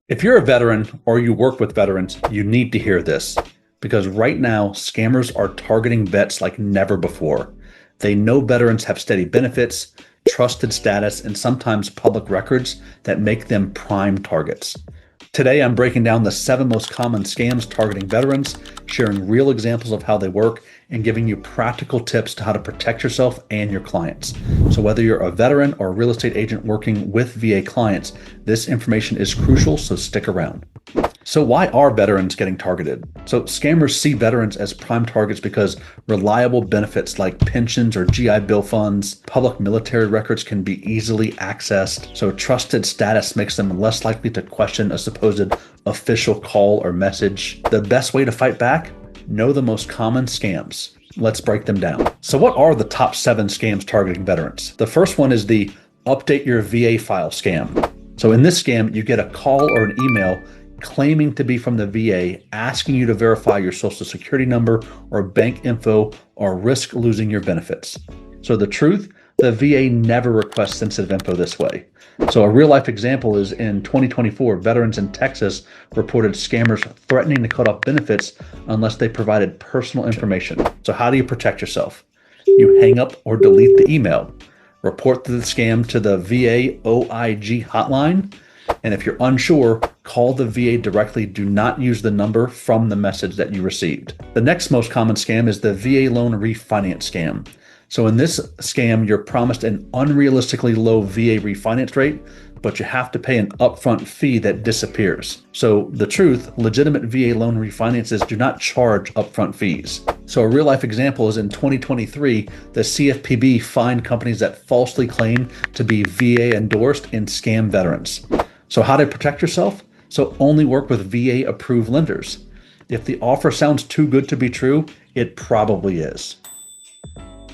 If you're a veteran or you work with veterans, you need to hear this because right now, scammers are targeting vets like never before. They know veterans have steady benefits, trusted status, and sometimes public records that make them prime targets. Today, I'm breaking down the 7 most common scams targeting veterans, sharing real examples of how they work, and giving you practical tips to how to protect yourself and your clients. So whether you're a veteran or a real estate agent working with VA clients, this information is crucial, so stick around. So why are veterans getting targeted? So scammers see veterans as prime targets because reliable benefits like pensions or GI Bill funds, public military records can be easily accessed. So trusted status makes them less likely to question a supposed official call or message. The best way to fight back? Know the most common scams. Let's break them down. So what are the top 7 scams targeting veterans? The first one is the update your VA file scam. So in this scam, you get a call or an email claiming to be from the VA, asking you to verify your social security number or bank info or risk losing your benefits. So the truth, the VA never requests sensitive info this way. So a real life example is in 2024, veterans in Texas reported scammers threatening to cut off benefits unless they provided personal information. So how do you protect yourself? You hang up or delete the email. Report the scam to the VA OIG hotline. And if you're unsure, call the VA directly. Do not use the number from the message that you received. The next most common scam is the VA loan refinance scam. So in this scam, you're promised an unrealistically low VA refinance rate, but you have to pay an upfront fee that disappears. So the truth, legitimate VA loan refinances do not charge upfront fees. So a real life example is in 2023, the CFPB fined companies that falsely claim to be VA endorsed and scam veterans. So how to protect yourself? So only work with VA approved lenders. If the offer sounds too good to be true, it probably is.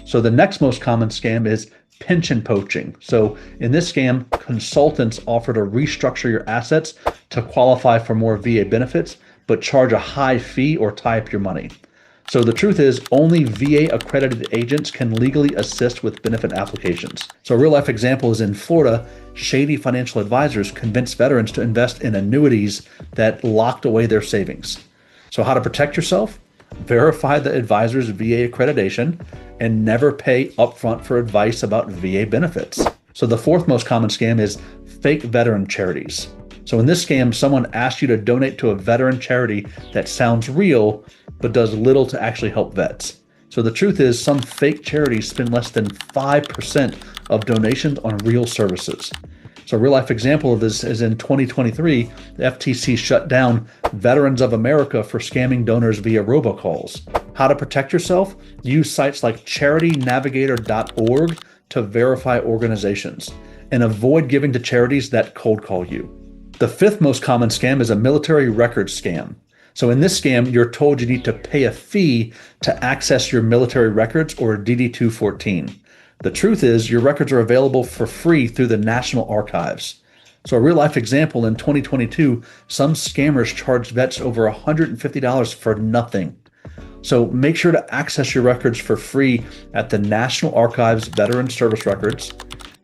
So the next most common scam is pension poaching. So in this scam, consultants offer to restructure your assets to qualify for more VA benefits, but charge a high fee or tie up your money. So the truth is only VA accredited agents can legally assist with benefit applications. So a real life example is in Florida, shady financial advisors convinced veterans to invest in annuities that locked away their savings. So how to protect yourself? Verify the advisor's VA accreditation and never pay upfront for advice about VA benefits. So the 4th most common scam is fake veteran charities. So in this scam, someone asks you to donate to a veteran charity that sounds real, but does little to actually help vets. So the truth is some fake charities spend less than 5% of donations on real services. So a real life example of this is in 2023, the FTC shut down Veterans of America for scamming donors via robocalls. How to protect yourself? Use sites like charitynavigator.org to verify organizations and avoid giving to charities that cold call you. The 5th most common scam is a military records scam. So in this scam, you're told you need to pay a fee to access your military records or DD-214. The truth is your records are available for free through the National Archives. So a real life example in 2022, some scammers charged vets over $150 for nothing. So make sure to access your records for free at the National Archives Veteran Service Records.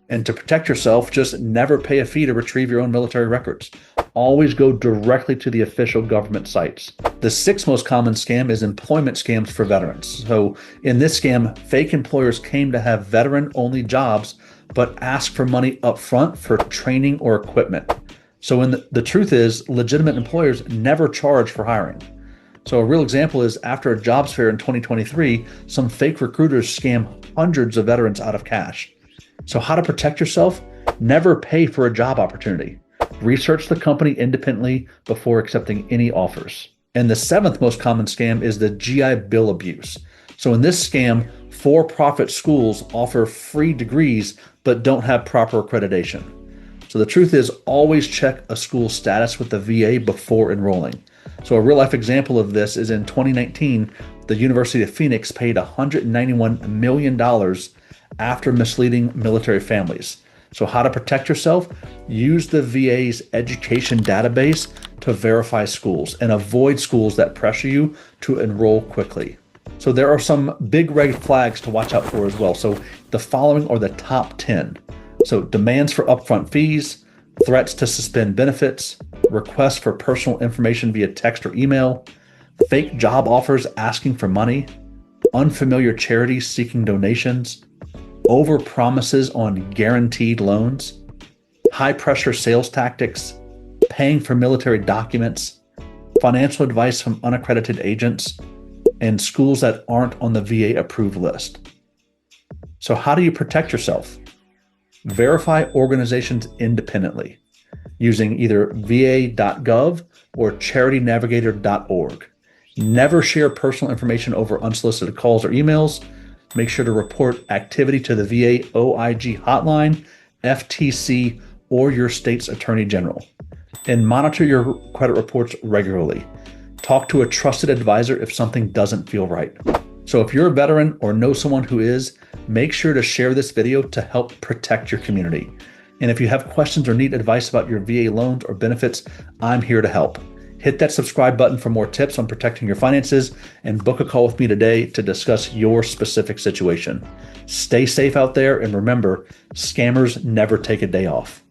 And to protect yourself, just never pay a fee to retrieve your own military records. Always go directly to the official government sites. The 6th most common scam is employment scams for veterans. So in this scam, fake employers claim to have veteran-only jobs, but ask for money up front for training or equipment. So the truth is, legitimate employers never charge for hiring. So a real example is after a jobs fair in 2023, some fake recruiters scam hundreds of veterans out of cash. So how to protect yourself? Never pay for a job opportunity. Research the company independently before accepting any offers. And the 7th most common scam is the GI Bill abuse. So in this scam, for-profit schools offer free degrees but don't have proper accreditation. So the truth is always check a school's status with the VA before enrolling. So a real life example of this is in 2019, the University of Phoenix paid $191 million after misleading military families. So how to protect yourself? Use the VA's education database to verify schools and avoid schools that pressure you to enroll quickly. So there are some big red flags to watch out for as well. So the following are the top 10. So demands for upfront fees, threats to suspend benefits, requests for personal information via text or email, fake job offers asking for money, unfamiliar charities seeking donations, over promises on guaranteed loans, high pressure sales tactics, paying for military documents, financial advice from unaccredited agents, and schools that aren't on the VA approved list. So how do you protect yourself? Verify organizations independently using either va.gov or charitynavigator.org. Never share personal information over unsolicited calls or emails. Make sure to report activity to the VA OIG hotline, FTC, or your state's attorney general. And monitor your credit reports regularly. Talk to a trusted advisor if something doesn't feel right. So if you're a veteran or know someone who is, make sure to share this video to help protect your community. And if you have questions or need advice about your VA loans or benefits, I'm here to help. Hit that subscribe button for more tips on protecting your finances and book a call with me today to discuss your specific situation. Stay safe out there, and remember, scammers never take a day off.